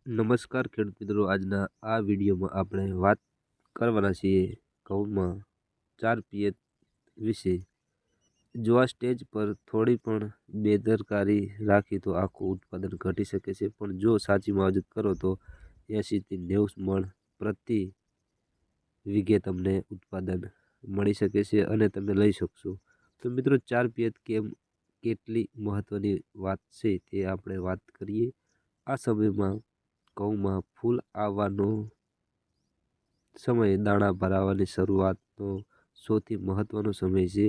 નમસ્કાર ખેડૂત મિત્રો, આજના આ વિડીયોમાં આપણે વાત કરવાના છીએ ઘઉંમાં 4 પિયત વિશે। જો આ સ્ટેજ પર થોડી પણ બેદરકારી રાખી તો આખું ઉત્પાદન ઘટી શકે છે, પણ જો સાચી માવજત કરો તો 80થી 90 મણ પ્રતિ વીઘે તમને ઉત્પાદન મળી શકે છે અને તમે લઈ શકશો। તો મિત્રો 4 પિયત કેટલી મહત્વની વાત છે તે આપણે વાત કરીએ। આ સમયમાં ઘઉંમાં ફૂલ આવવાનો સમય દાણા ભરાવાની શરૂઆતનો સૌથી મહત્વનો સમય છે।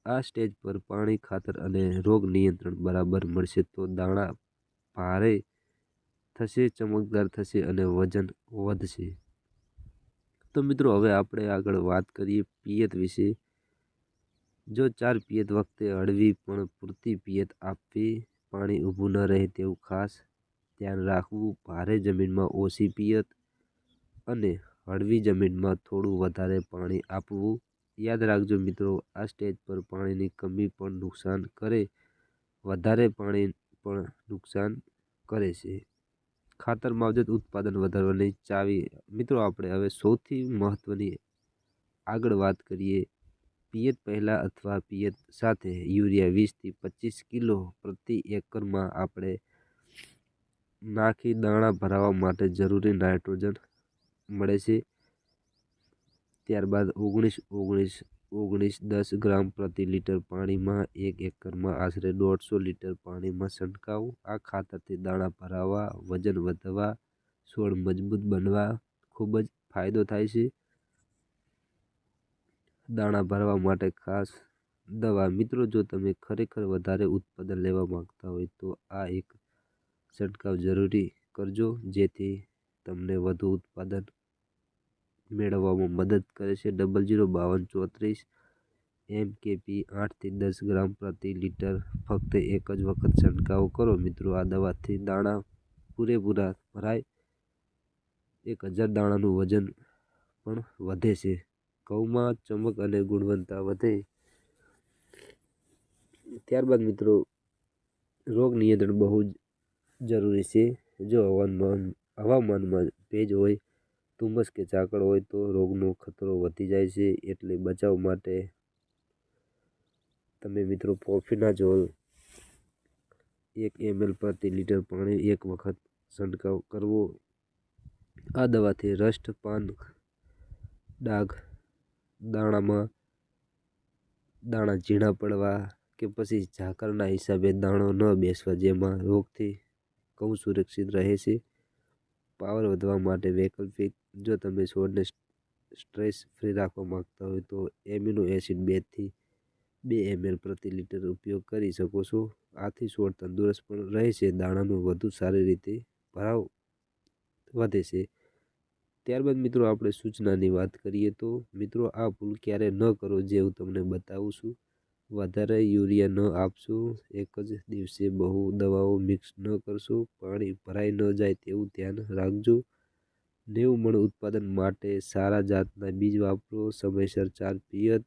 આ સ્ટેજ પર પાણી, ખાતર અને રોગ નિયંત્રણ બરાબર મળશે તો દાણા ભારે થશે, ચમકદાર થશે અને વજન વધશે। તો મિત્રો હવે આપણે આગળ વાત કરીએ પિયત વિશે। જો 4 પિયત વખતે હળવી પણ પૂરતી પિયત આપવી, પાણી ઊભું ન રહે તેવું ખાસ ધ્યાન રાખવું, ભારે જમીનમાં ઓછી પિયત અને હળવી જમીનમાં થોડું વધારે પાણી આપવું। યાદ રાખજો મિત્રો, આ સ્ટેજ પર પાણીની કમી પણ નુકસાન કરે, વધારે પાણી પણ નુકસાન કરે છે। ખાતર માવજત ઉત્પાદન વધારવાની ચાવી। મિત્રો આપણે હવે સૌથી મહત્વની આગળ વાત કરીએ પિયત પહેલાં અથવા પિયત સાથે યુરિયા 20થી 25 કિલો પ્રતિ એકરમાં આપણે નાખી દાણા ભરાવા માટે જરૂરી નાઇટ્રોજન મળે છે। ત્યારબાદ 19-19-19 10 ગ્રામ પ્રતિ લીટર પાણીમાં 1 એકરમાં આશરે 150 લીટર પાણીમાં છંટકાવ। આ ખાતરથી દાણા ભરાવા, વજન વધવા, છોડ મજબૂત બનવા ખૂબ જ ફાયદો થાય છે। દાણા ભરવા માટે ખાસ દવા। મિત્રો જો તમે ખરેખર વધારે ઉત્પાદન લેવા માંગતા હોય તો આ એક છંટકાવ જરૂરી કરજો, જેથી તમને વધુ ઉત્પાદન મેળવવામાં મદદ કરે છે। 005234 MKP 8થી 10 ગ્રામ પ્રતિ લીટર ફક્ત એક જ વખત છંટકાવ કરો। મિત્રો આ દવાથી દાણા પૂરેપૂરા ભરાય, 1000 દાણાનું વજન પણ વધે છે, ઘઉંમાં ચમક અને ગુણવત્તા વધે। ત્યારબાદ મિત્રો રોગ નિયંત્રણ બહુ જ જરૂરી છે। જો હવામાનમાં ભેજ હોય, ધુમ્મસ કે ઝાકળ હોય તો રોગનો ખતરો વધી જાય છે, એટલે બચાવ માટે તમે મિત્રો પ્રોફેનાઝોલ 1 ml પ્રતિ લીટર પાણી એક વખત છંટકાવ કરવો। આ દવાથી રસ્ટ, પાન ડાઘ, દાણા ઝીણા પડવા કે પછી ઝાકળના હિસાબે દાણો ન બેસવા જેમાં રોગથી ઘઉં સુરક્ષિત રહે છે। પાવર વધવા માટે વૈકલ્પિક, જો તમે છોડને સ્ટ્રેસ ફ્રી રાખવા માંગતા હોય તો એમિનો એસિડ 2થી 2 ml પ્રતિ લીટર ઉપયોગ કરી શકો છો। આથી છોડ તંદુરસ્ત પણ રહે છે, દાણાનું વધુ સારી રીતે ભરાવ વધે છે। ત્યારબાદ મિત્રો આપણે સૂચનાની વાત કરીએ તો મિત્રો આ ભૂલ ક્યારે ન કરો જે હું તમને બતાવું છું। વધારે યુરિયા ન આપશો, એક જ દિવસે બહુ દવાઓ મિક્સ ન કરશો, પાણી ભરાઈ ન જાય તેવું ધ્યાન રાખજો। 90 મણ ઉત્પાદન માટે સારા જાતના બીજ વાપરો, સમયસર 4 પિયત।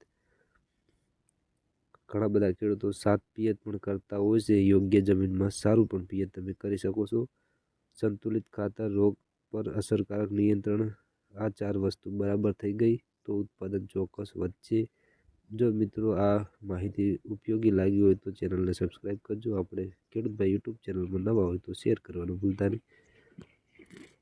ઘણા બધા ખેડૂતો 7 પિયત પણ કરતા હોય છે, યોગ્ય જમીનમાં સારું પણ પિયત તમે કરી શકો છો। સંતુલિત ખાતર, રોગ પર અસરકારક નિયંત્રણ, આ 4 વસ્તુ બરાબર થઈ ગઈ તો ઉત્પાદન ચોક્કસ વધશે। જો મિત્રો આ માહિતી ઉપયોગી લાગી હોય તો ચેનલને સબસ્ક્રાઈબ કરજો। આપણે ખેડૂત ભાઈ યુટ્યુબ ચેનલમાં નવા હોય તો શેર કરવાનું ભૂલતા નહીં।